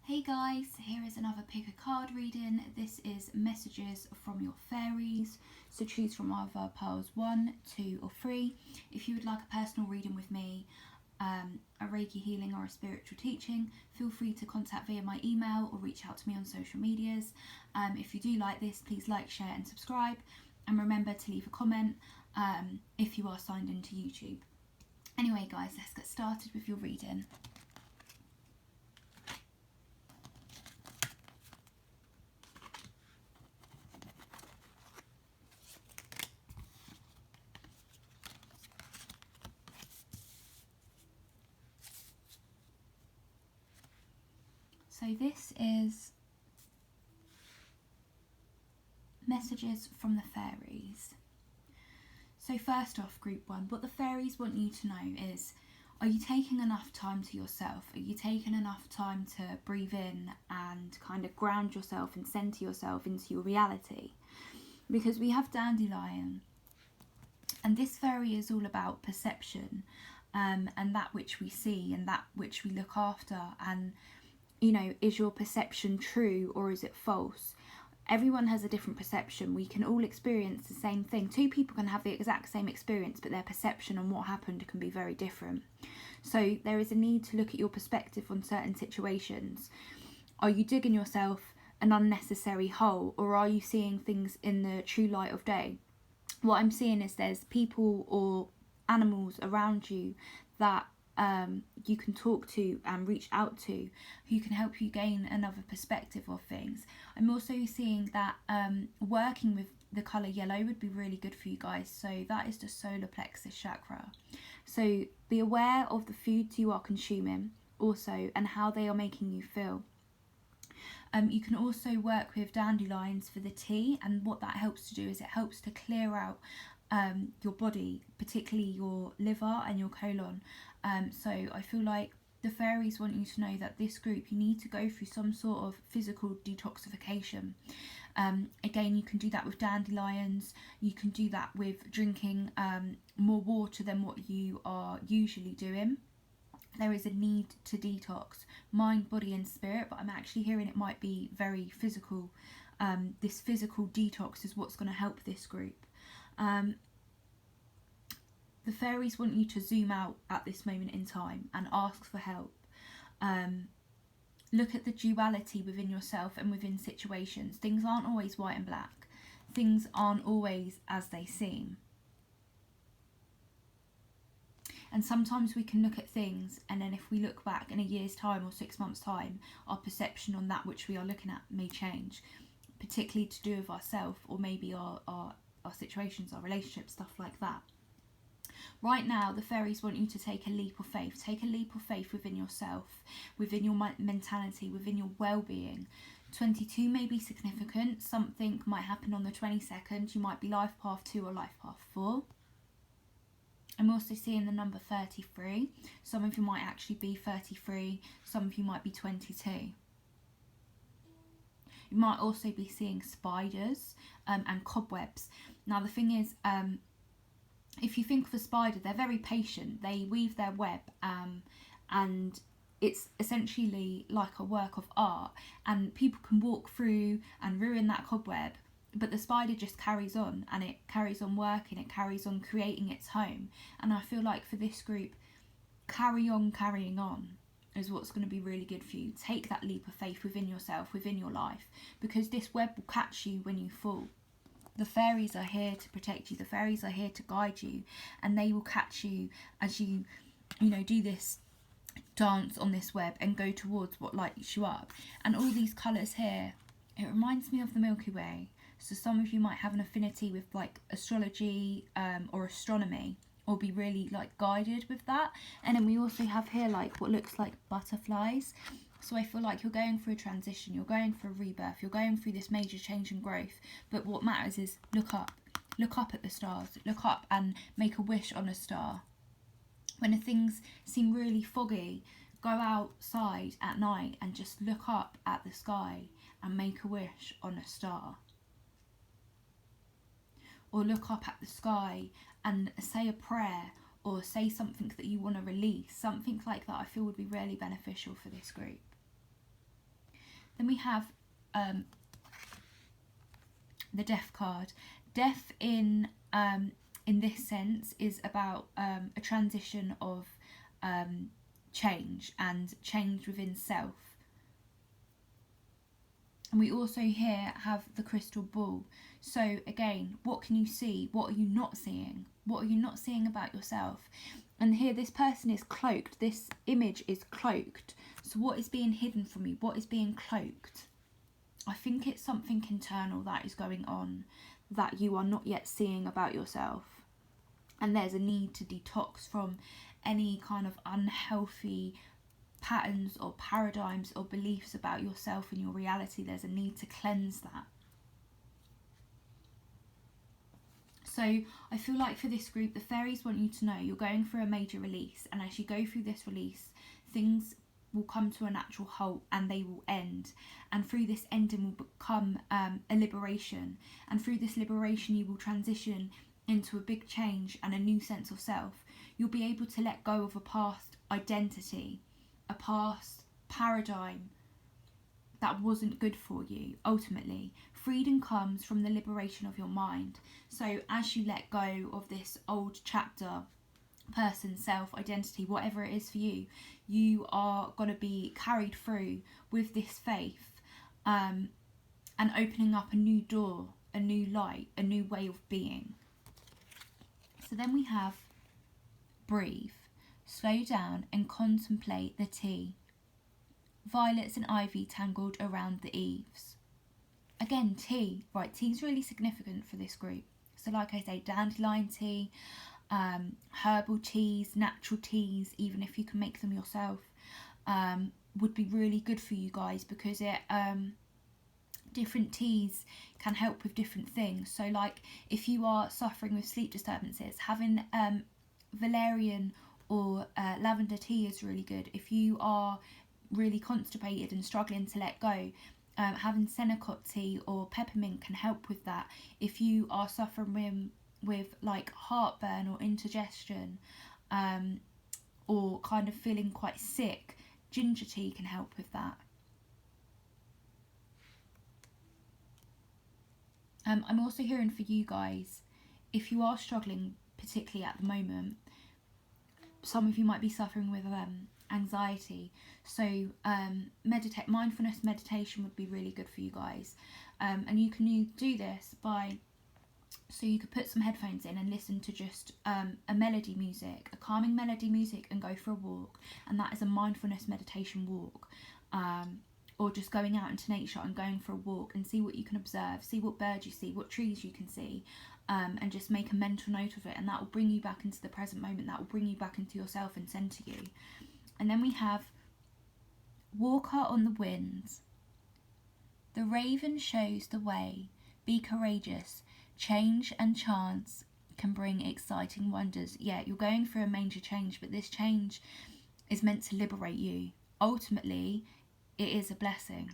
Hey guys, here is another pick a card reading. This is messages from your fairies. So choose from either piles 1, 2 or 3. If you would like a personal reading with me, a Reiki healing or a spiritual teaching, feel free to contact via my email or reach out to me on social medias. If you do like this, please like, share and subscribe. And remember to leave a comment if you are signed into YouTube. Anyway guys, let's get started with your reading. So this is messages from the fairies. So first off, group 1, what the fairies want you to know is, are you taking enough time to yourself? Are you taking enough time to breathe in and kind of ground yourself and center yourself into your reality? Because we have dandelion, and this fairy is all about perception, and that which we see and that which we look after. And you know, is your perception true or is it false? Everyone has a different perception. We can all experience the same thing. Two people can have the exact same experience, but their perception on what happened can be very different. So there is a need to look at your perspective on certain situations. Are you digging yourself an unnecessary hole, or are you seeing things in the true light of day? What I'm seeing is there's people or animals around you that you can talk to and reach out to, who can help you gain another perspective of things. I'm also seeing that working with the colour yellow would be really good for you guys. So that is the solar plexus chakra. So be aware of the foods you are consuming also and how they are making you feel. You can also work with dandelions for the tea, and what that helps to do is it helps to clear out your body, particularly your liver and your colon. So I feel like the fairies want you to know that this group, you need to go through some sort of physical detoxification. Again, you can do that with dandelions. You can do that with drinking more water than what you are usually doing. There is a need to detox mind, body and spirit, but I'm actually hearing it might be very physical. This physical detox is what's going to help this group. The fairies want you to zoom out at this moment in time and ask for help. Look at the duality within yourself and within situations. Things aren't always white and black. Things aren't always as they seem. And sometimes we can look at things, and then if we look back in a year's time or 6 months' time, our perception on that which we are looking at may change, particularly to do with ourselves, or maybe our situations, our relationships, stuff like that. Right now, the fairies want you to take a leap of faith. Take a leap of faith within yourself, within your mentality, within your well-being. 22 may be significant. Something might happen on the 22nd. You might be life path 2 or life path 4. I'm also seeing the number 33. Some of you might actually be 33. Some of you might be 22. You might also be seeing spiders and cobwebs. Now the thing is, if you think of a spider, they're very patient. They weave their web and it's essentially like a work of art, and people can walk through and ruin that cobweb, but the spider just carries on, and it carries on working, it carries on creating its home. And I feel like for this group, carrying on is what's going to be really good for you. Take that leap of faith within yourself, within your life, because this web will catch you when you fall. The fairies are here to protect you. The fairies are here to guide you, and they will catch you as you do this dance on this web and go towards what lights you up. And all these colours here, it reminds me of the Milky Way. So some of you might have an affinity with like astrology or astronomy, or be really like guided with that. And then we also have here like what looks like butterflies. So I feel like you're going through a transition, you're going through a rebirth, you're going through this major change and growth. But what matters is look up at the stars, look up and make a wish on a star. When things seem really foggy, go outside at night and just look up at the sky and make a wish on a star. Or look up at the sky and say a prayer, or say something that you want to release. Something like that I feel would be really beneficial for this group. Then we have the Death card. Death in this sense is about a transition of change and change within self. And we also here have the crystal ball. So again, what can you see? What are you not seeing? What are you not seeing about yourself? And here this person is cloaked. This image is cloaked. So what is being hidden from you? What is being cloaked? I think it's something internal that is going on that you are not yet seeing about yourself. And there's a need to detox from any kind of unhealthy patterns or paradigms or beliefs about yourself and your reality. There's a need to cleanse that. So I feel like for this group, the fairies want you to know you're going through a major release, and as you go through this release, things will come to a natural halt and they will end, and through this ending will become a liberation, and through this liberation you will transition into a big change and a new sense of self. You'll be able to let go of a past identity, a past paradigm that wasn't good for you. Ultimately, freedom comes from the liberation of your mind. So as you let go of this old chapter, person, self, identity, whatever it is for you, you are going to be carried through with this faith and opening up a new door, a new light, a new way of being. So then we have breathe, slow down and contemplate the tea. Violets and ivy tangled around the eaves. Again, tea. Right, tea's really significant for this group. So like I say, dandelion tea, herbal teas, natural teas, even if you can make them yourself, would be really good for you guys, because it different teas can help with different things. So like if you are suffering with sleep disturbances, having valerian or lavender tea is really good. If you are really constipated and struggling to let go, having senokot tea or peppermint can help with that. If you are suffering with like heartburn or indigestion, or kind of feeling quite sick, ginger tea can help with that. I'm also hearing for you guys, if you are struggling particularly at the moment, some of you might be suffering with anxiety, so mindfulness meditation would be really good for you guys, and you can do this by, so you could put some headphones in and listen to just a melody music, a calming melody music, and go for a walk, and that is a mindfulness meditation walk. Or just going out into nature and going for a walk and see what you can observe, see what birds you see, what trees you can see, and just make a mental note of it, and that will bring you back into the present moment, that will bring you back into yourself and center you. And then we have Walker on the Wind. The raven shows the way, be courageous, change and chance can bring exciting wonders. Yeah, you're going through a major change, but this change is meant to liberate you. Ultimately, it is a blessing.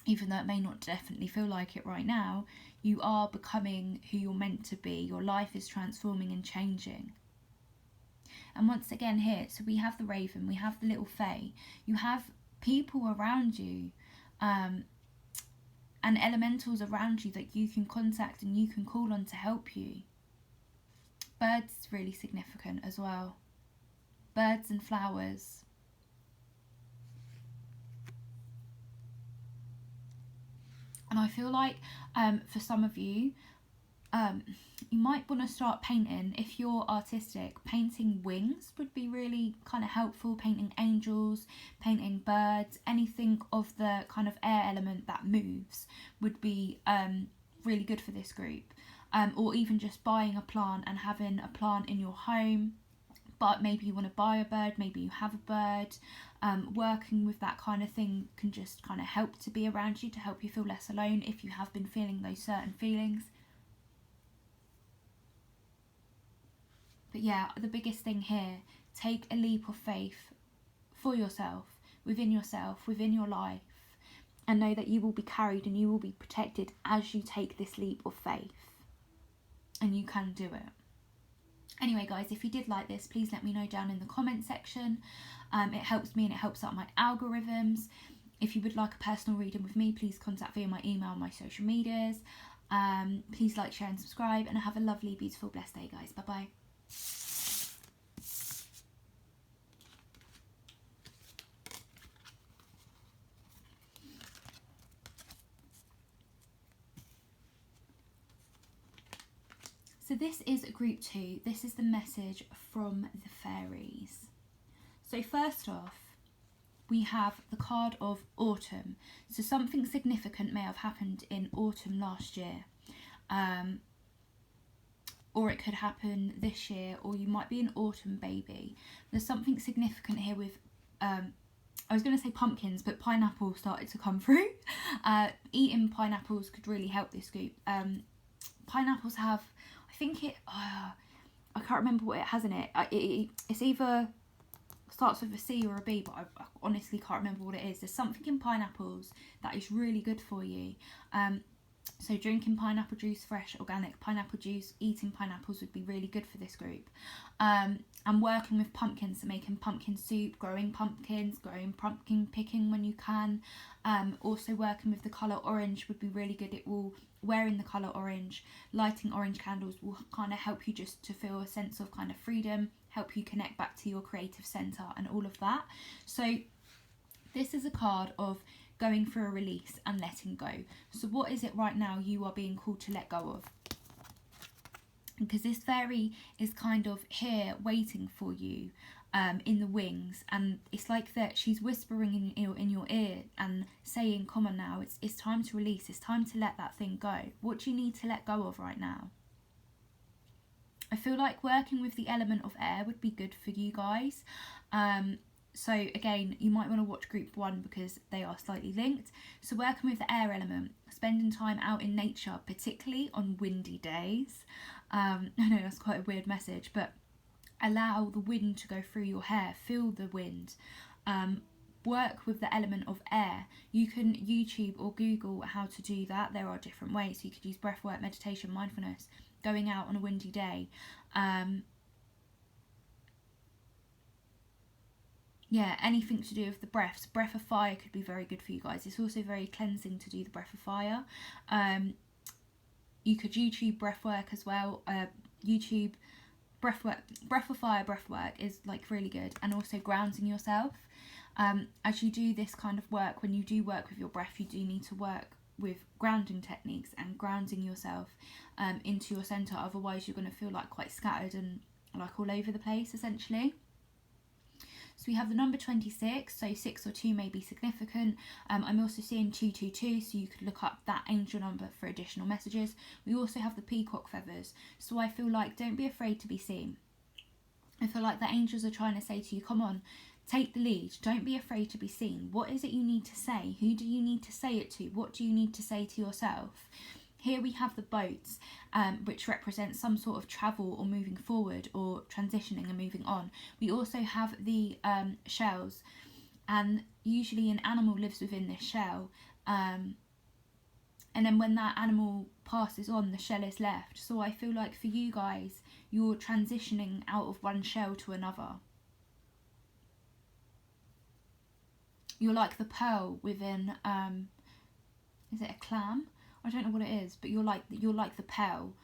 Even though it may not definitely feel like it right now, you are becoming who you're meant to be. Your life is transforming and changing. And once again here, so we have the raven, we have the little fae, you have people around you, and elementals around you that you can contact and you can call on to help you. Birds is really significant as well. Birds and flowers. And I feel like for some of you, you might want to start painting. If you're artistic, painting wings would be really kind of helpful. Painting angels, painting birds, anything of the kind of air element that moves would be really good for this group. Or even just buying a plant and having a plant in your home. But maybe you want to buy a bird, maybe you have a bird. Working with that kind of thing can just kind of help to be around you, to help you feel less alone if you have been feeling those certain feelings. But yeah, the biggest thing here, take a leap of faith for yourself, within your life, and know that you will be carried and you will be protected as you take this leap of faith. And you can do it. Anyway guys, if you did like this, please let me know down in the comment section. It helps me and it helps out my algorithms. If you would like a personal reading with me, please contact via my email and my social medias. Please like, share and subscribe, and have a lovely, beautiful, blessed day, guys. Bye bye. So this is group 2. This is the message from the fairies. So first off, we have the card of autumn. So something significant may have happened in autumn last year. Or it could happen this year, or you might be an autumn baby. There's something significant here with, I was going to say pumpkins, but pineapple started to come through. Eating pineapples could really help this group. Pineapples have, I think I can't remember what it has in it. It's either starts with a C or a B, but I honestly can't remember what it is. There's something in pineapples that is really good for you. So drinking pineapple juice, fresh organic pineapple juice, eating pineapples would be really good for this group. And working with pumpkins, so making pumpkin soup, growing pumpkins, growing pumpkin picking when you can. Also working with the colour orange would be really good. Wearing the colour orange, lighting orange candles will kind of help you just to feel a sense of kind of freedom, help you connect back to your creative centre and all of that. So this is a card of going through a release and letting go. So what is it right now you are being called to let go of? Because this fairy is kind of here waiting for you in the wings, and it's like that she's whispering in your ear and saying, come on now, it's time to release, it's time to let that thing go. What do you need to let go of right now? I feel like working with the element of air would be good for you guys. So again, you might want to watch group 1 because they are slightly linked. So working with the air element, spending time out in nature, particularly on windy days. I know that's quite a weird message, but allow the wind to go through your hair, feel the wind. Work with the element of air. You can YouTube or Google how to do that. There are different ways. You could use breathwork, meditation, mindfulness, going out on a windy day. Yeah, anything to do with the breaths. Breath of fire could be very good for you guys. It's also very cleansing to do the breath of fire. You could YouTube breathwork as well. YouTube breathwork, breath of fire breathwork is like really good. And also grounding yourself. As you do this kind of work, when you do work with your breath, you do need to work with grounding techniques and grounding yourself into your centre. Otherwise you're going to feel like quite scattered and like all over the place essentially. So we have the number 26, so 6 or 2 may be significant. I'm also seeing 222, so you could look up that angel number for additional messages. We also have the Peacock Feathers, so I feel like don't be afraid to be seen. I feel like the angels are trying to say to you, come on, take the lead, don't be afraid to be seen. What is it you need to say? Who do you need to say it to? What do you need to say to yourself? Here we have the boats, which represent some sort of travel or moving forward or transitioning and moving on. We also have the shells, and usually an animal lives within this shell. And then when that animal passes on, the shell is left. So I feel like for you guys, you're transitioning out of one shell to another. You're like the pearl within, is it a clam? I don't know what it is, but you're like the pearl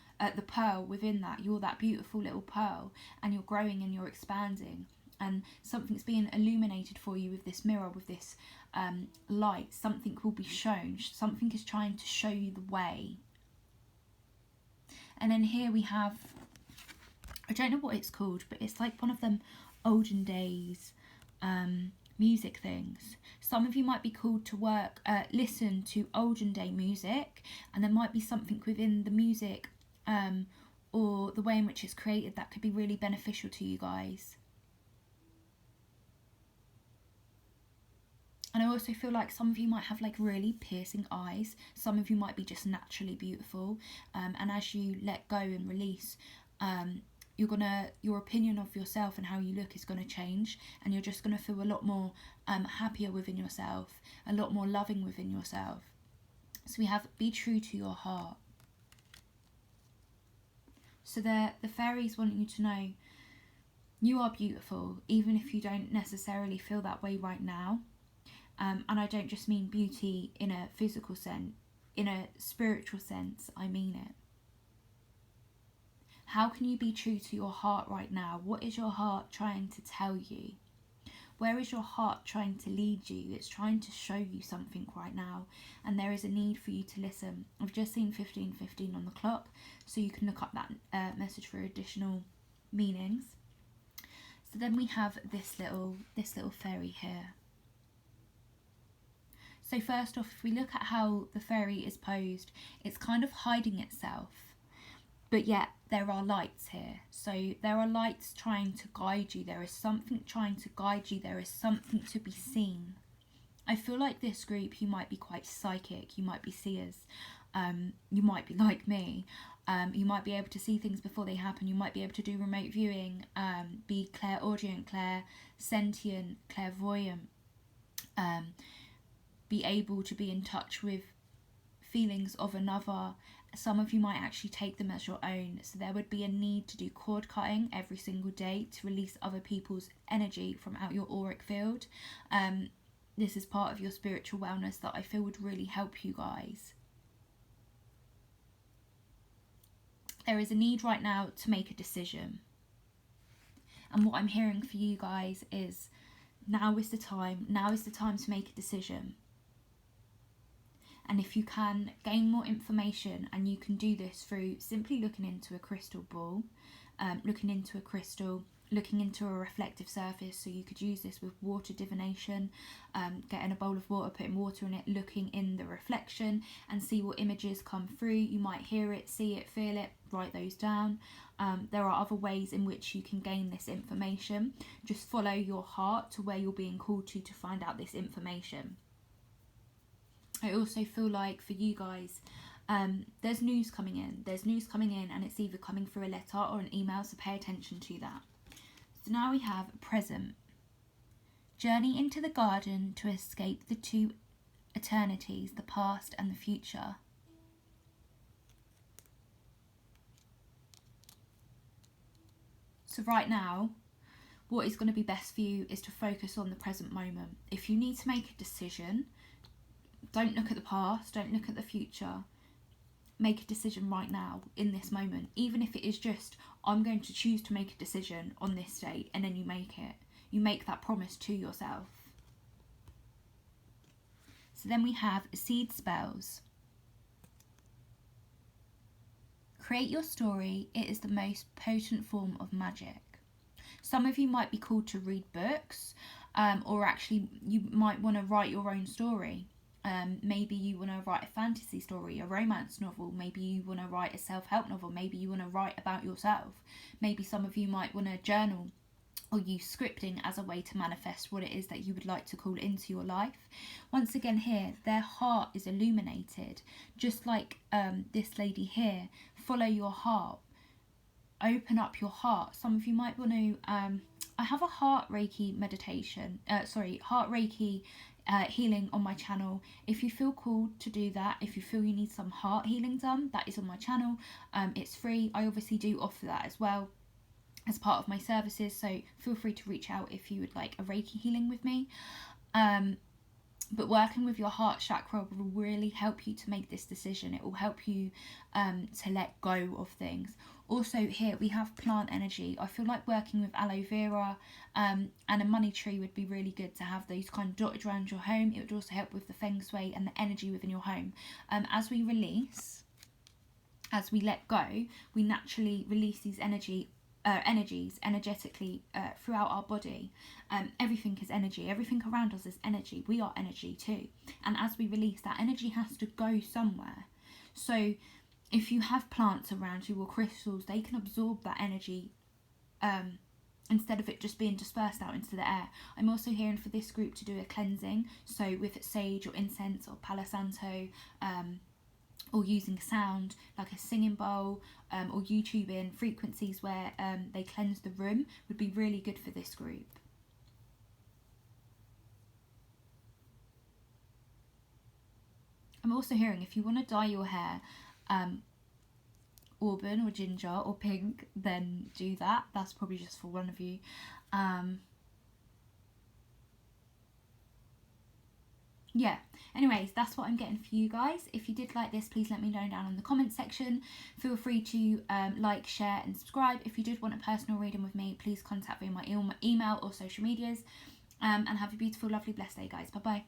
within that. You're that beautiful little pearl, and you're growing and you're expanding, and something's being illuminated for you with this mirror, with this light. Something will be shown. Something is trying to show you the way. And then here we have, I don't know what it's called, but it's like one of them olden days music things. Some of you might be called to work, listen to olden day music, and there might be something within the music or the way in which it's created that could be really beneficial to you guys. And I also feel like some of you might have like really piercing eyes. Some of you might be just naturally beautiful, and as you let go and release, your opinion of yourself and how you look is going to change, and you're just going to feel a lot more happier within yourself, a lot more loving within yourself. So we have be true to your heart. So the fairies want you to know you are beautiful, even if you don't necessarily feel that way right now. And I don't just mean beauty in a physical sense, in a spiritual sense, I mean it. How can you be true to your heart right now? What is your heart trying to tell you? Where is your heart trying to lead you? It's trying to show you something right now, and there is a need for you to listen. I've just seen 15:15 on the clock, so you can look up that message for additional meanings. So then we have this little fairy here. So first off, if we look at how the fairy is posed, it's kind of hiding itself, but yet there are lights here. So there are lights trying to guide you. There is something trying to guide you. There is something to be seen. I feel like this group, you might be quite psychic. You might be seers. You might be like me. You might be able to see things before they happen. You might be able to do remote viewing, be clairaudient, clairsentient, clairvoyant, be able to be in touch with feelings of another. Some of you might actually take them as your own. So there would be a need to do cord cutting every single day to release other people's energy from out your auric field. This is part of your spiritual wellness that I feel would really help you guys. There is a need right now to make a decision. And what I'm hearing for you guys is now is the time. Now is the time to make a decision. And if you can gain more information, and you can do this through simply looking into a crystal ball, looking into a crystal, looking into a reflective surface. So you could use this with water divination, getting a bowl of water, putting water in it, looking in the reflection and see what images come through. You might hear it, see it, feel it, write those down. There are other ways in which you can gain this information. Just follow your heart to where you're being called to find out this information. I also feel like for you guys, there's news coming in. There's news coming in, and it's either coming through a letter or an email, so pay attention to that. So now we have present. Journey into the garden to escape the two eternities, the past and the future. So right now, what is going to be best for you is to focus on the present moment. If you need to make a decision, don't look at the past, don't look at the future. Make a decision right now, in this moment. Even if it is just, I'm going to choose to make a decision on this date, and then you make it. You make that promise to yourself. So then we have seed spells. Create your story. It is the most potent form of magic. Some of you might be called to read books, or actually you might want to write your own story. Maybe you want to write a fantasy story, a romance novel. Maybe you want to write a self-help novel. Maybe you want to write about yourself. Maybe some of you might want to journal or use scripting as a way to manifest what it is that you would like to call into your life. Once again here, their heart is illuminated. Just like this lady here, follow your heart. Open up your heart. Some of you might want to... I have a heart Reiki meditation. Heart Reiki healing on my channel. If you feel called to do that, if you feel you need some heart healing done, that is on my channel. It's free. I obviously do offer that as well as part of my services, so feel free to reach out if you would like a Reiki healing with me. But working with your heart chakra will really help you to make this decision. It will help you to let go of things. Also here we have plant energy. I feel like working with aloe vera and a money tree would be really good to have those kind of dotted around your home. It would also help with the feng shui and the energy within your home. As we release, as we let go, we naturally release these energies energetically throughout our body. Everything is energy. Everything around us is energy. We are energy too. And as we release, that energy has to go somewhere. So if you have plants around you or crystals, they can absorb that energy instead of it just being dispersed out into the air. I'm also hearing for this group to do a cleansing. So with sage or incense or Palo Santo, or using sound like a singing bowl, or YouTubing frequencies where they cleanse the room would be really good for this group. I'm also hearing if you want to dye your hair auburn or ginger or pink, then do that. That's probably just for one of you. yeah, anyways, that's what I'm getting for you guys. If you did like this, please let me know down in the comment section. Feel free to like, share and subscribe. If you did want a personal reading with me, please contact me on my email or social medias. And have a beautiful, lovely, blessed day, guys. Bye bye.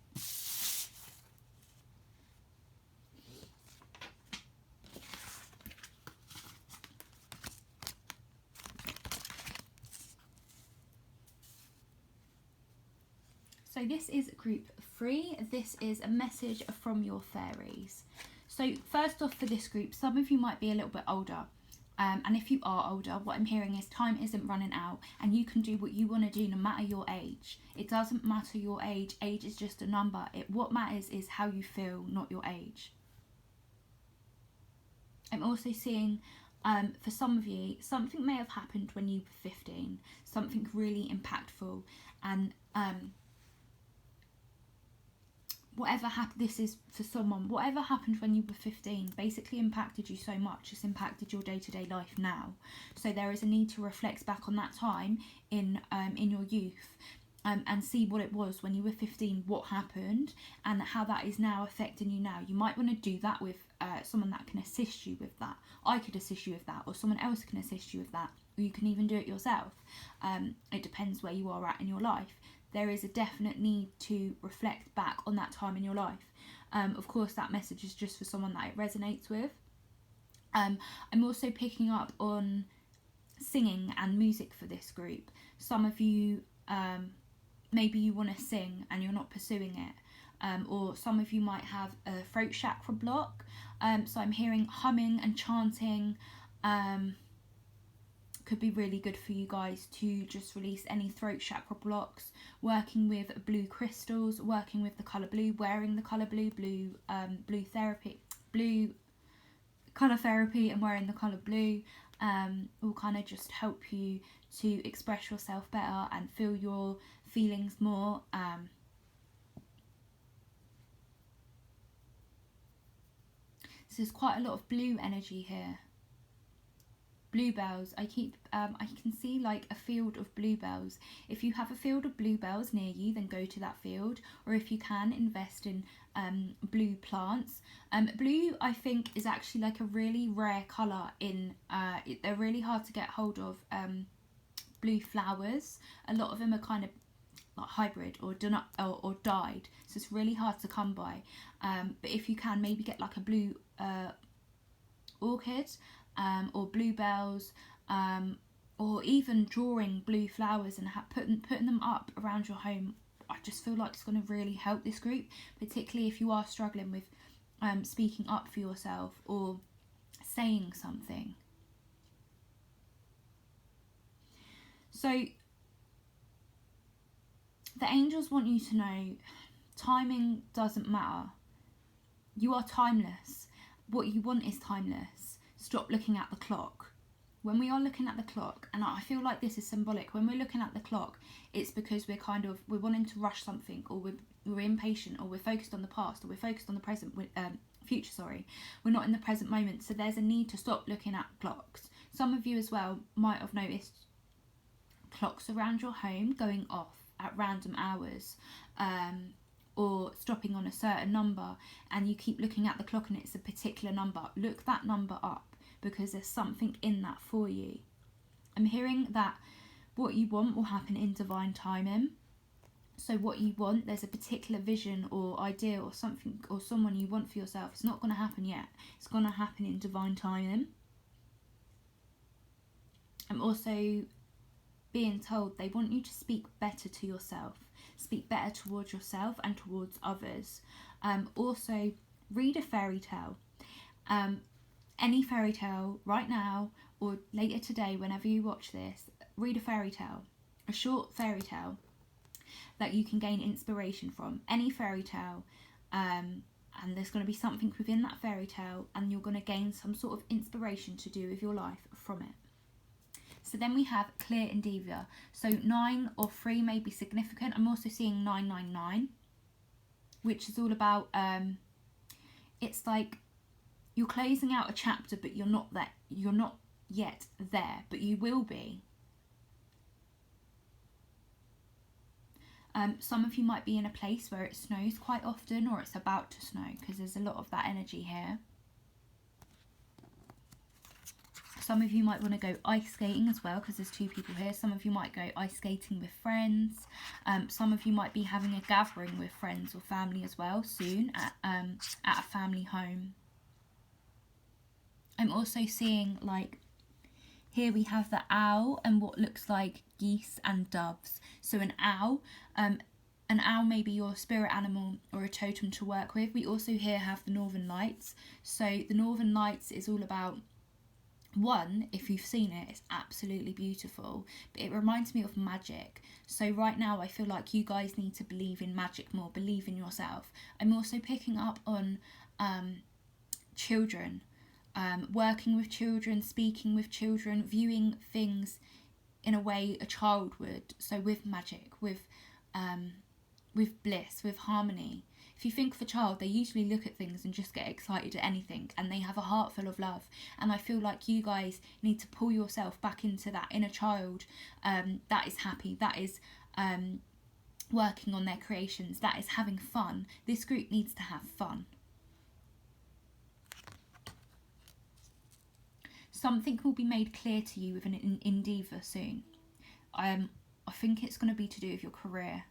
So this is group 3. This is a message from your fairies. So first off, for this group, some of you might be a little bit older. And if you are older, what I'm hearing is time isn't running out and you can do what you want to do no matter your age. It doesn't matter your age. Age is just a number. What matters is how you feel, not your age. I'm also seeing, for some of you, something may have happened when you were 15. Something really impactful. And whatever happened, this is for someone, whatever happened when you were 15 basically impacted you so much. It's impacted your day-to-day life now. So there is a need to reflect back on that time in your youth, and see what it was when you were 15, what happened, and how that is now affecting you now. You might want to do that with someone that can assist you with that. I could assist you with that, or someone else can assist you with that, or you can even do it yourself. It depends where you are at in your life. There is a definite need to reflect back on that time in your life. Of course, that message is just for someone that it resonates with. I'm also picking up on singing and music for this group. Some of you, maybe you want to sing and you're not pursuing it. Or some of you might have a throat chakra block. So I'm hearing humming and chanting. Could be really good for you guys to just release any throat chakra blocks. Working with blue crystals, working with the colour blue, wearing the colour blue, blue colour therapy and wearing the colour blue will kind of just help you to express yourself better and feel your feelings more. So there's quite a lot of blue energy here. Bluebells. I can see like a field of bluebells. If you have a field of bluebells near you, then go to that field, or if you can, invest in blue plants. Blue, I think, is actually like a really rare colour in they're really hard to get hold of. Blue flowers, a lot of them are kind of like hybrid or dyed, so it's really hard to come by. But if you can, maybe get like a blue orchid, or bluebells, or even drawing blue flowers and putting them up around your home. I just feel like it's going to really help this group, particularly if you are struggling with speaking up for yourself or saying something. So the angels want you to know timing doesn't matter. You are timeless. What you want is timeless. Stop looking at the clock. When we are looking at the clock, and I feel like this is symbolic, when we're looking at the clock, it's because we're wanting to rush something, or we're impatient, or we're focused on the past, or we're focused on the present, future, sorry. We're not in the present moment, so there's a need to stop looking at clocks. Some of you as well might have noticed clocks around your home going off at random hours, or stopping on a certain number, and you keep looking at the clock and it's a particular number. Look that number up, because there's something in that for you. I'm hearing that what you want will happen in divine timing. So what you want, there's a particular vision or idea or something or someone you want for yourself. It's not going to happen yet. It's going to happen in divine timing. I'm also being told they want you to speak better to yourself. Speak better towards yourself and towards others. Also, read a fairy tale. Any fairy tale right now or later today, whenever you watch this, read a fairy tale. A short fairy tale that you can gain inspiration from. Any fairy tale. And there's going to be something within that fairy tale, and you're going to gain some sort of inspiration to do with your life from it. So then we have clear and deviant. So 9 or 3 may be significant. I'm also seeing 999, which is all about, it's like you're closing out a chapter, but you're not yet there, but you will be. Some of you might be in a place where it snows quite often, or it's about to snow, because there's a lot of that energy here. Some of you might want to go ice skating as well, because there's 2 people here. Some of you might go ice skating with friends. Some of you might be having a gathering with friends or family as well soon at a family home. I'm also seeing, like, here we have the owl and what looks like geese and doves. So an owl may be your spirit animal or a totem to work with. We also here have the Northern Lights. So the Northern Lights is all about, one, if you've seen it, it's absolutely beautiful, but it reminds me of magic. So right now I feel like you guys need to believe in magic more, believe in yourself. I'm also picking up on children, working with children, speaking with children, viewing things in a way a child would. So with magic, with bliss, with harmony. If you think of a child, they usually look at things and just get excited at anything, and they have a heart full of love. And I feel like you guys need to pull yourself back into that inner child that is happy, that is working on their creations, that is having fun. This group needs to have fun. Something will be made clear to you with an endeavour soon. I think it's going to be to do with your career.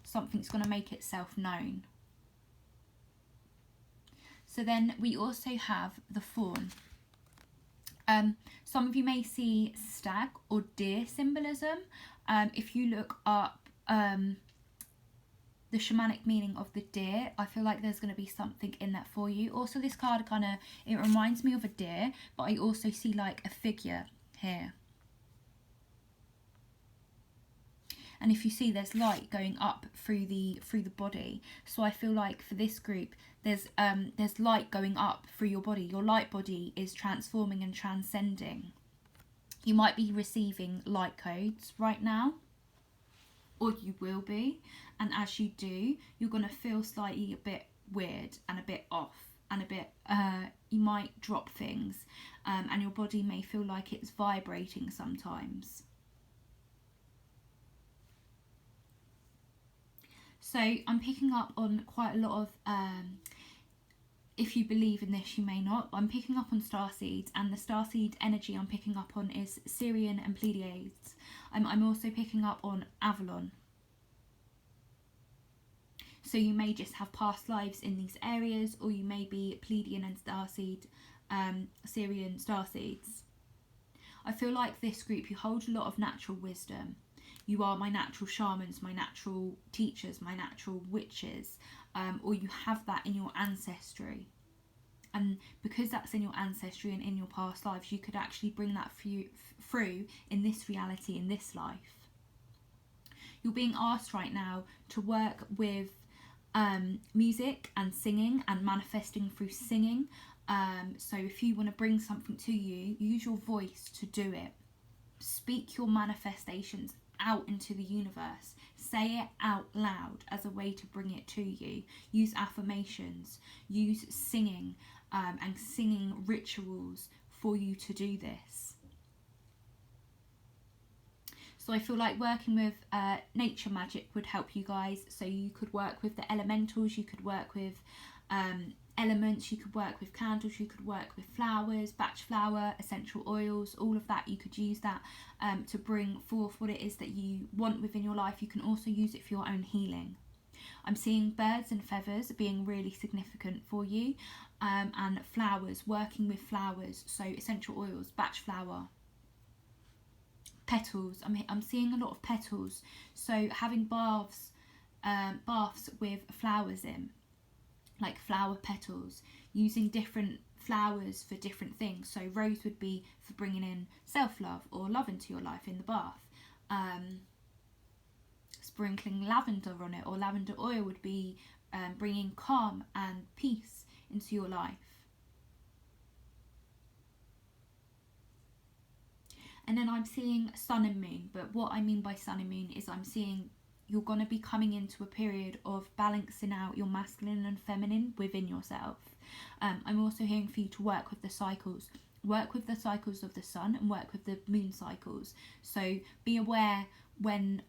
Something's going to make itself known. So then we also have the fawn. Some of you may see stag or deer symbolism. If you look up the shamanic meaning of the deer, I feel like there's going to be something in that for you. Also, this card it reminds me of a deer, but I also see like a figure here. And if you see, there's light going up through the body. So I feel like for this group, there's light going up through your body. Your light body is transforming and transcending. You might be receiving light codes right now, or you will be. And as you do, you're going to feel slightly a bit weird and a bit off, and a bit, you might drop things, and your body may feel like it's vibrating sometimes. So I'm picking up on quite a lot of, if you believe in this, you may not, but I'm picking up on starseeds, and the starseed energy I'm picking up on is Sirian and Pleiades. I'm also picking up on Avalon. So you may just have past lives in these areas, or you may be Pleiadian and starseed, Sirian starseeds. I feel like this group, you hold a lot of natural wisdom. You are my natural shamans, my natural teachers, my natural witches, or you have that in your ancestry. And because that's in your ancestry and in your past lives, you could actually bring that through in this reality, in this life. You're being asked right now to work with music and singing and manifesting through singing. So if you want to bring something to you, use your voice to do it. Speak your manifestations out into the universe. Say it out loud as a way to bring it to you. Use affirmations, use singing and singing rituals for you to do this. So I feel like working with nature magic would help you guys. So you could work with the elementals, you could work with elements, you could work with candles, you could work with flowers, batch flower, essential oils, all of that. You could use that to bring forth what it is that you want within your life. You can also use it for your own healing. I'm seeing birds and feathers being really significant for you, and flowers, working with flowers, so essential oils, batch flower, petals. I'm seeing a lot of petals, so having baths with flowers in, like flower petals, using different flowers for different things. So rose would be for bringing in self-love or love into your life in the bath. Sprinkling lavender on it, or lavender oil would be bringing calm and peace into your life. And then I'm seeing sun and moon, but what I mean by sun and moon is I'm seeing you're going to be coming into a period of balancing out your masculine and feminine within yourself. I'm also hearing for you to work with the cycles. Work with the cycles of the sun and work with the moon cycles. So be aware when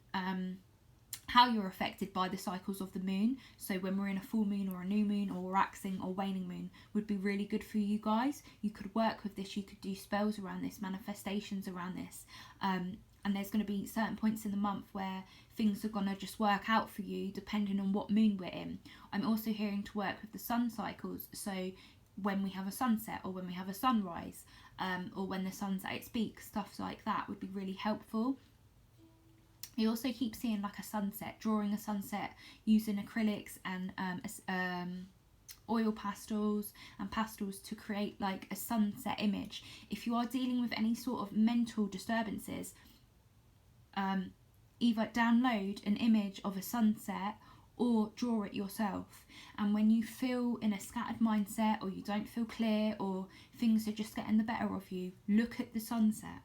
how you're affected by the cycles of the moon. So when we're in a full moon or a new moon or waxing or waning moon would be really good for you guys. You could work with this, you could do spells around this, manifestations around this, and there's going to be certain points in the month where things are going to just work out for you depending on what moon we're in. I'm also hearing to work with the sun cycles, so when we have a sunset or when we have a sunrise, or when the sun's at its peak, stuff like that would be really helpful. You also keep seeing like a sunset, drawing a sunset using acrylics and oil pastels and pastels to create like a sunset image. If you are dealing with any sort of mental disturbances, either download an image of a sunset or draw it yourself. And when you feel in a scattered mindset, or you don't feel clear, or things are just getting the better of you, look at the sunset.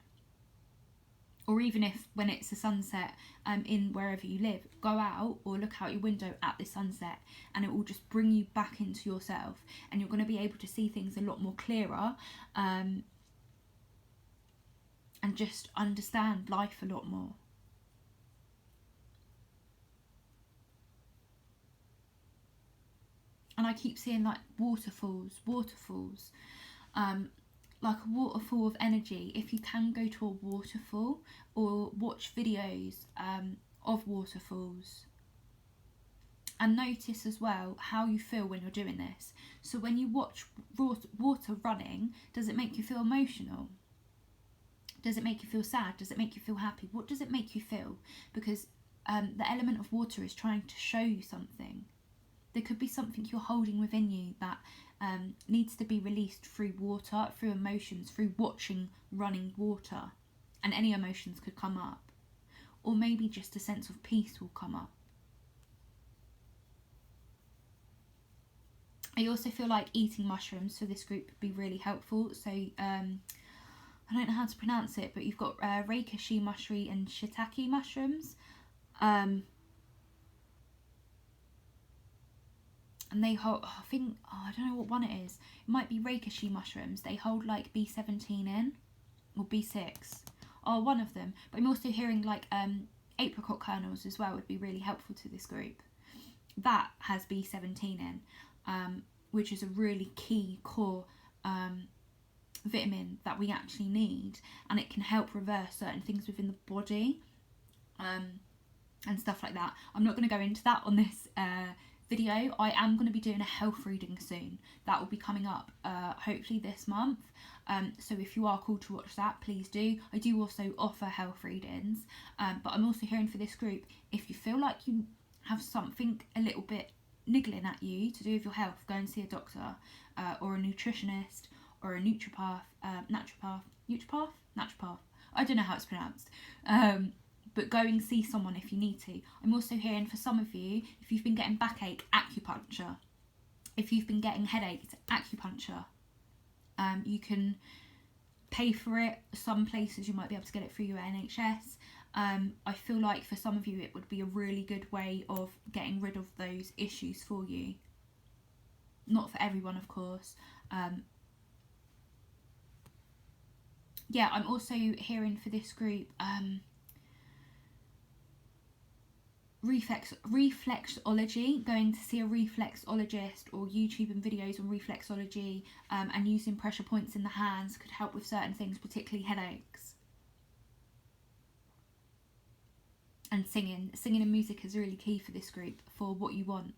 Or even if when it's a sunset in wherever you live, go out or look out your window at the sunset, and it will just bring you back into yourself, and you're going to be able to see things a lot more clearer, and just understand life a lot more. And I keep seeing like waterfalls, like a waterfall of energy. If you can go to a waterfall or watch videos of waterfalls, and notice as well how you feel when you're doing this. So when you watch water running, does it make you feel emotional? Does it make you feel sad? Does it make you feel happy? What does it make you feel? Because the element of water is trying to show you something. There could be something you're holding within you that needs to be released through water, through emotions, through watching running water. And any emotions could come up. Or maybe just a sense of peace will come up. I also feel like eating mushrooms for this group would be really helpful. So I don't know how to pronounce it, but you've got Reiki mushroom and shiitake mushrooms. And they hold, I don't know what one it is. It might be Reiki mushrooms. They hold like B17 in, or B6. Oh, one of them. But I'm also hearing like apricot kernels as well would be really helpful to this group. That has B17 in, which is a really key core vitamin that we actually need, and it can help reverse certain things within the body, and stuff like that. I'm not going to go into that on this video. I am going to be doing a health reading soon. That will be coming up hopefully this month. So if you are called to watch that, please do. I do also offer health readings, but I'm also hearing for this group, if you feel like you have something a little bit niggling at you to do with your health, go and see a doctor, or a nutritionist, or a naturopath. I don't know how it's pronounced. But go and see someone if you need to. I'm also hearing for some of you, if you've been getting backache, acupuncture. If you've been getting headaches, acupuncture. You can pay for it. Some places you might be able to get it through your NHS. I feel like for some of you it would be a really good way of getting rid of those issues for you. Not for everyone, of course. Yeah, I'm also hearing for this group reflexology, going to see a reflexologist, or YouTubing videos on reflexology, and using pressure points in the hands could help with certain things, particularly headaches. And singing and music is really key for this group for what you want.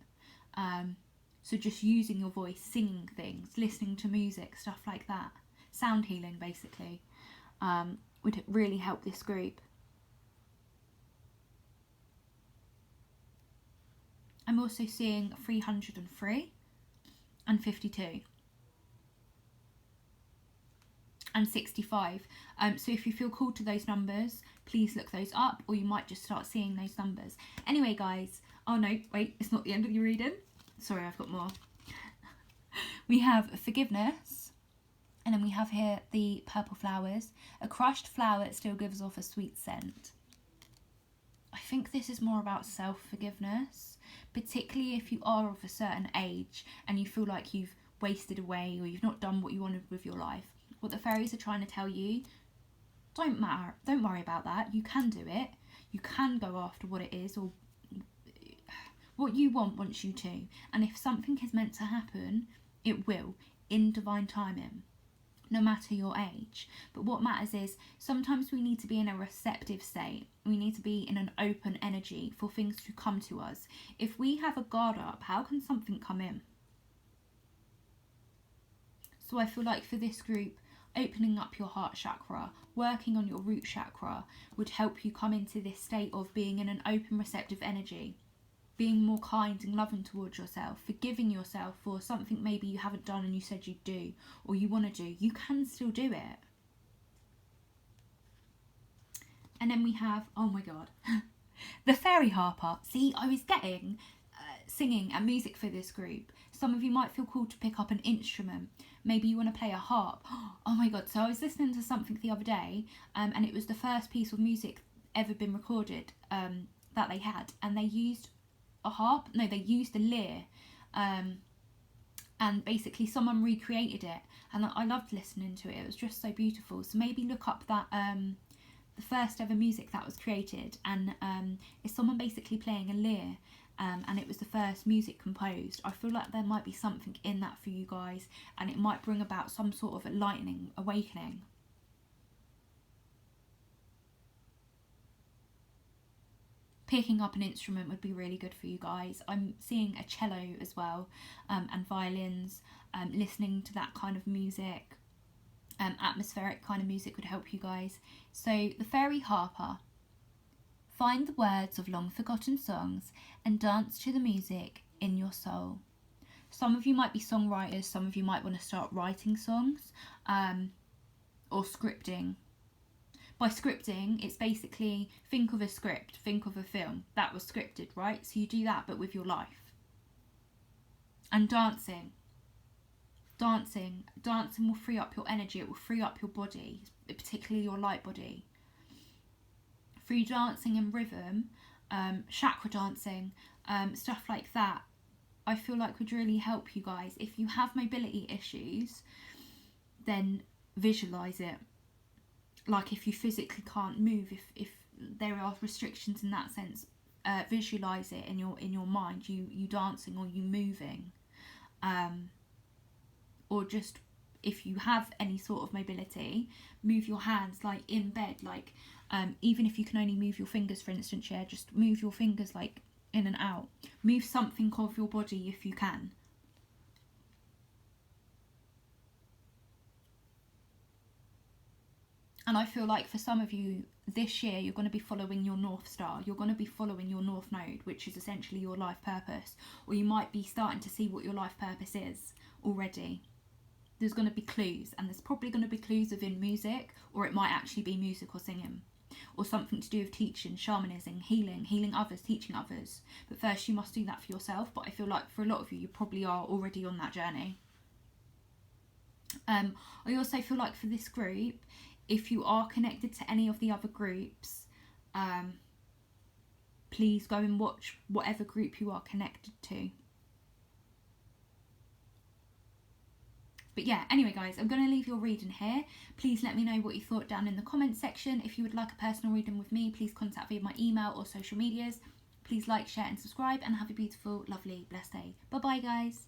So just using your voice, singing things, listening to music, stuff like that, sound healing basically, would really help this group. I'm also seeing 303 and 52 and 65. So if you feel called to those numbers, please look those up, or you might just start seeing those numbers. Anyway, guys, oh no, wait, it's not the end of your reading. Sorry, I've got more. We have forgiveness, and then we have here the purple flowers. A crushed flower still gives off a sweet scent. I think this is more about self-forgiveness, particularly if you are of a certain age and you feel like you've wasted away or you've not done what you wanted with your life. What the fairies are trying to tell you, don't worry about that. You can do it. You can go after what it is or What you want wants you to. And if something is meant to happen, it will, in divine timing, no matter your age. But what matters is sometimes we need to be in a receptive state. We need to be in an open energy for things to come to us. If we have a guard up, how can something come in? So I feel like for this group, opening up your heart chakra, working on your root chakra would help you come into this state of being in an open, receptive energy, being more kind and loving towards yourself, forgiving yourself for something maybe you haven't done and you said you'd do, or you want to do. You can still do it. And then we have, oh my god, the fairy harper. See, I was getting singing and music for this group. Some of you might feel called to pick up an instrument. Maybe you want to play a harp. Oh my god, so I was listening to something the other day, and it was the first piece of music ever been recorded that they had, and they used a harp. No, they used a lyre, and basically someone recreated it, and I loved listening to it. It was just so beautiful. So maybe look up that the first ever music that was created, and it's someone basically playing a lyre. And it was the first music composed. I feel like there might be something in that for you guys, and it might bring about some sort of enlightening, awakening. Picking up an instrument would be really good for you guys. I'm seeing a cello as well, and violins, listening to that kind of music, atmospheric kind of music would help you guys. So the fairy harper. Find the words of long forgotten songs and dance to the music in your soul. Some of you might be songwriters, some of you might want to start writing songs, or scripting. By scripting, it's basically think of a script, think of a film that was scripted, right? So you do that, but with your life. And dancing. Dancing will free up your energy, it will free up your body, particularly your light body. Through dancing and rhythm, chakra dancing, stuff like that, I feel like would really help you guys. If you have mobility issues, then visualize it. Like if you physically can't move, if there are restrictions in that sense, visualize it in your mind, you dancing or you moving, or just if you have any sort of mobility, move your hands like in bed, like even if you can only move your fingers, for instance, yeah, just move your fingers like in and out. Move something of your body if you can. And I feel like for some of you this year, you're going to be following your North Star. You're going to be following your North Node, which is essentially your life purpose. Or you might be starting to see what your life purpose is already. There's going to be clues, and there's probably going to be clues within music, or it might actually be music or singing, or something to do with teaching, shamanism, healing others, teaching others. But first you must do that for yourself. But I feel like for a lot of you, you probably are already on that journey. I also feel like for this group, if you are connected to any of the other groups, please go and watch whatever group you are connected to. But yeah, anyway guys, I'm going to leave your reading here. Please let me know what you thought down in the comments section. If you would like a personal reading with me, please contact via my email or social medias. Please like, share and subscribe, and have a beautiful, lovely, blessed day. Bye bye guys.